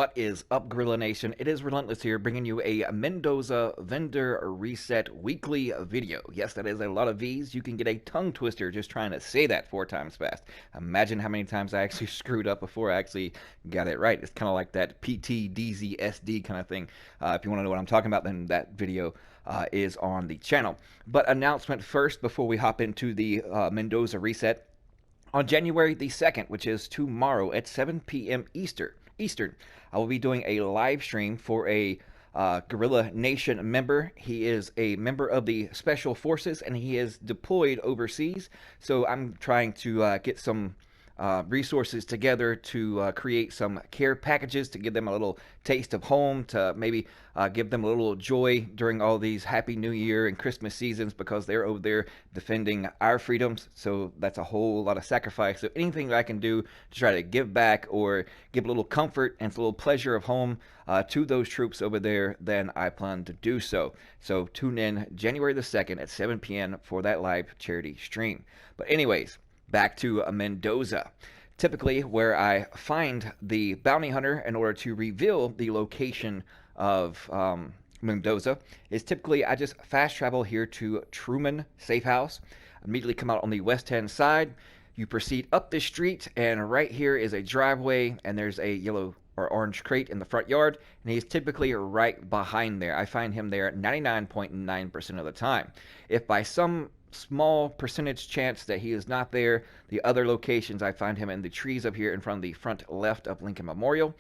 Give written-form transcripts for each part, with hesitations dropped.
What is up, Gorilla Nation? It is Relentless here, bringing you a Mendoza vendor reset weekly video. Yes, that is a lot of V's. You can get a tongue twister just trying to say that 4 times fast. Imagine how many times I actually screwed up before I actually got it right. It's kind of like that PTDZSD kind of thing. If you want to know what I'm talking about, then that video is on the channel. But announcement first before we hop into the Mendoza reset. On January the 2nd, which is tomorrow at 7 p.m. Eastern, I will be doing a live stream for a Gorilla Nation member. He is a member of the Special Forces and he is deployed overseas. So I'm trying to get some resources together to create some care packages to give them a little taste of home, to maybe give them a little joy during all these Happy New Year and Christmas seasons, because they're over there defending our freedoms. So that's a whole lot of sacrifice. So anything that I can do to try to give back or give a little comfort and a little pleasure of home to those troops over there, then I plan to do so. So tune in January the 2nd at 7 p.m. for that live charity stream. But anyways, back to Mendoza. Typically, where I find the bounty hunter in order to reveal the location of Mendoza is typically I just fast travel here to Truman Safe House. Immediately come out on the west hand side. You proceed up this street, and right here is a driveway, and there's a yellow or orange crate in the front yard, and he's typically right behind there. I find him there 99.9% of the time. If by some small percentage chance that he is not there, the other locations I find him in the trees up here in front of the front left of Lincoln Memorial,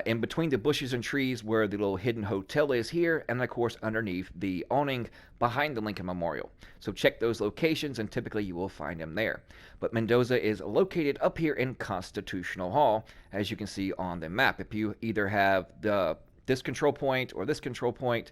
in between the bushes and trees where the little hidden hotel is here, and of course underneath the awning behind the Lincoln Memorial. So check those locations and typically you will find him there. But Mendoza is located up here in Constitutional Hall, as you can see on the map. If you either have this control point or this control point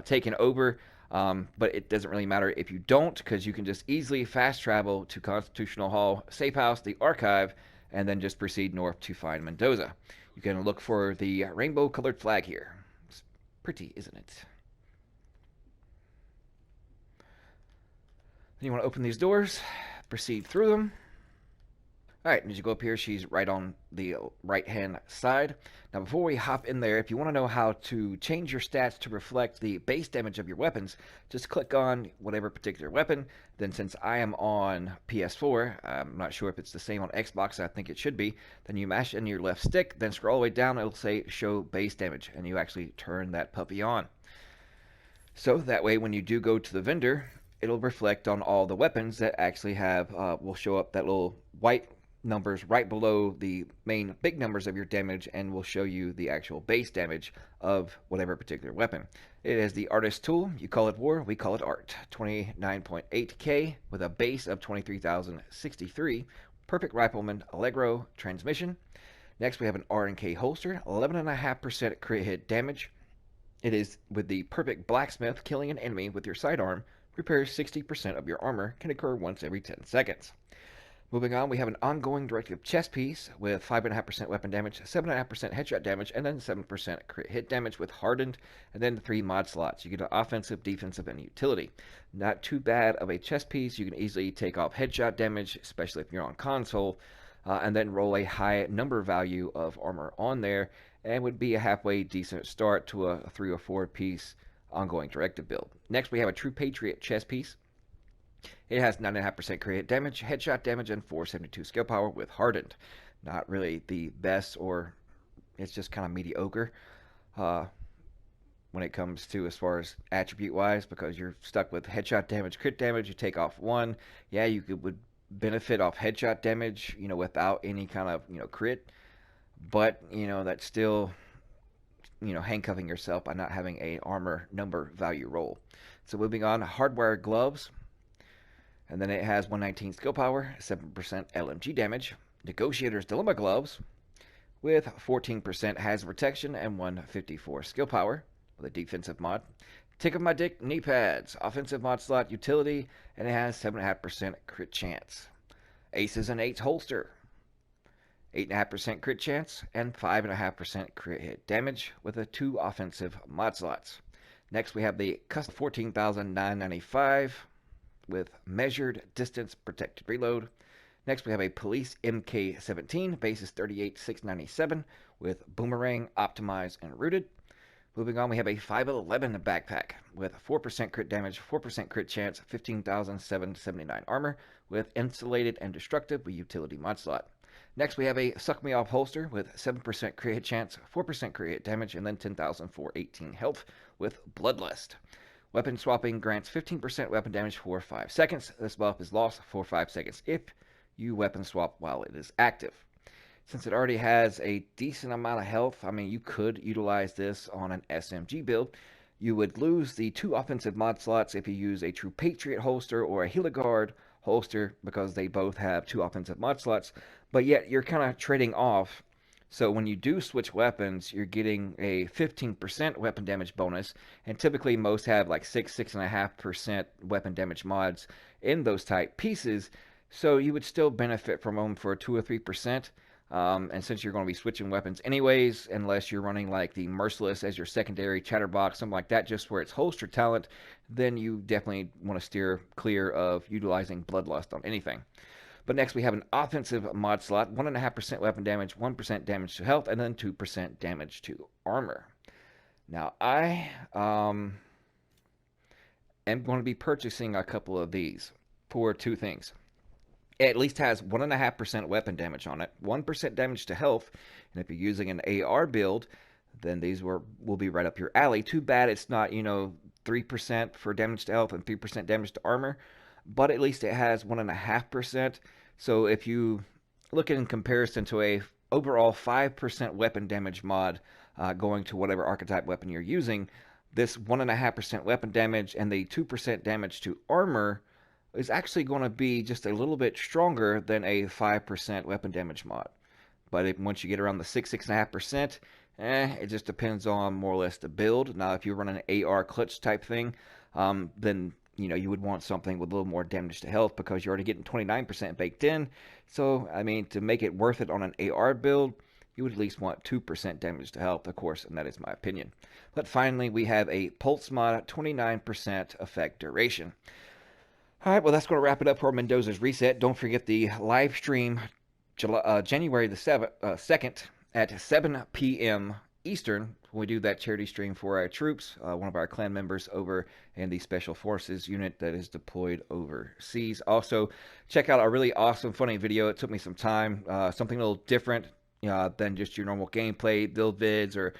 taken over, but it doesn't really matter if you don't, because you can just easily fast travel to Constitutional Hall, Safe House, the Archive, and then just proceed north to find Mendoza. You can look for the rainbow colored flag here. It's pretty, isn't it? Then you want to open these doors, proceed through them. Alright, as you go up here, she's right on the right-hand side. Now, before we hop in there, if you want to know how to change your stats to reflect the base damage of your weapons, just click on whatever particular weapon. Then since I am on PS4, I'm not sure if it's the same on Xbox, I think it should be, then you mash in your left stick, then scroll all the way down, it'll say show base damage, and you actually turn that puppy on. So that way, when you do go to the vendor, it'll reflect on all the weapons that actually have, will show up that little white numbers right below the main big numbers of your damage, and will show you the actual base damage of whatever particular weapon. It is the artist tool. You call it war, we call it art. 29.8k with a base of 23,063. Perfect Rifleman Allegro transmission. Next we have an R&K holster, 11.5% crit hit damage. It is with the Perfect Blacksmith. Killing an enemy with your sidearm repairs 60% of your armor, can occur once every 10 seconds. Moving on, we have an ongoing directive chest piece with 5.5% weapon damage, 7.5% headshot damage, and then 7% crit hit damage with hardened, and then 3 mod slots. You get an offensive, defensive, and utility. Not too bad of a chest piece. You can easily take off headshot damage, especially if you're on console, and then roll a high number value of armor on there, and would be a halfway decent start to a 3 or 4 piece ongoing directive build. Next, we have a True Patriot chest piece. It has 9.5% crit damage, headshot damage, and 472 skill power with hardened. Not really the best, or it's just kind of mediocre when it comes to as far as attribute wise, because you're stuck with headshot damage, crit damage. You take off one, yeah, you would benefit off headshot damage, without any kind of crit, but that's still handcuffing yourself by not having a armor number value roll. So moving on, hardware gloves. And then it has 119 skill power, 7% LMG damage. Negotiator's Dilemma gloves with 14% hazard protection and 154 skill power with a defensive mod. Tick of My Dick knee pads, offensive mod slot utility, and it has 7.5% crit chance. Aces and Eights holster, 8.5% crit chance and 5.5% crit hit damage with a 2 offensive mod slots. Next we have the custom 14,995 with measured distance protected reload. Next, we have a Police MK17, base is 38,697 with Boomerang, Optimized, and Rooted. Moving on, we have a 511 backpack with 4% crit damage, 4% crit chance, 15,779 armor with Insulated and Destructive with Utility Mod slot. Next, we have a Suck Me Off holster with 7% crit hit chance, 4% crit hit damage, and then 10,418 health with Bloodlust. Weapon swapping grants 15% weapon damage for 5 seconds. This buff is lost for 5 seconds if you weapon swap while it is active. Since it already has a decent amount of health, I mean, you could utilize this on an SMG build. You would lose the 2 offensive mod slots if you use a True Patriot holster or a Heligard holster because they both have 2 offensive mod slots, but yet you're kind of trading off. So when you do switch weapons, you're getting a 15% weapon damage bonus, and typically most have like 6.5% weapon damage mods in those type pieces, so you would still benefit from them for 2 or 3%. And since you're going to be switching weapons anyways, unless you're running like the Merciless as your secondary Chatterbox, something like that, just where it's holster talent, then you definitely want to steer clear of utilizing Bloodlust on anything. But next we have an offensive mod slot, 1.5% weapon damage, 1% damage to health, and then 2% damage to armor. Now I am going to be purchasing a couple of these for 2 things. It at least has 1.5% weapon damage on it, 1% damage to health, and if you're using an AR build, then these will be right up your alley. Too bad it's not, 3% for damage to health and 3% damage to armor, but at least it has 1.5%. So if you look at in comparison to a overall 5% weapon damage mod going to whatever archetype weapon you're using, this 1.5% weapon damage and the 2% damage to armor is actually going to be just a little bit stronger than a 5% weapon damage mod. But once you get around the 6.5%, it just depends on more or less the build. Now, if you run an AR clutch type thing, then you would want something with a little more damage to health because you're already getting 29% baked in. So, I mean, to make it worth it on an AR build, you would at least want 2% damage to health, of course, and that is my opinion. But finally, we have a Pulse mod, 29% effect duration. All right, well, that's going to wrap it up for Mendoza's reset. Don't forget the live stream January the 2nd at 7 p.m. Eastern. We do that charity stream for our troops, one of our clan members over in the Special Forces unit that is deployed overseas. Also, check out a really awesome, funny video. It took me some time, something a little different than just your normal gameplay, build vids, or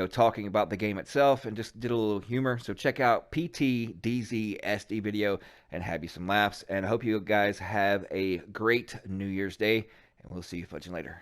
talking about the game itself, and just did a little humor. So check out PTDZSD video and have you some laughs. And I hope you guys have a great New Year's Day, and we'll see you fudging later.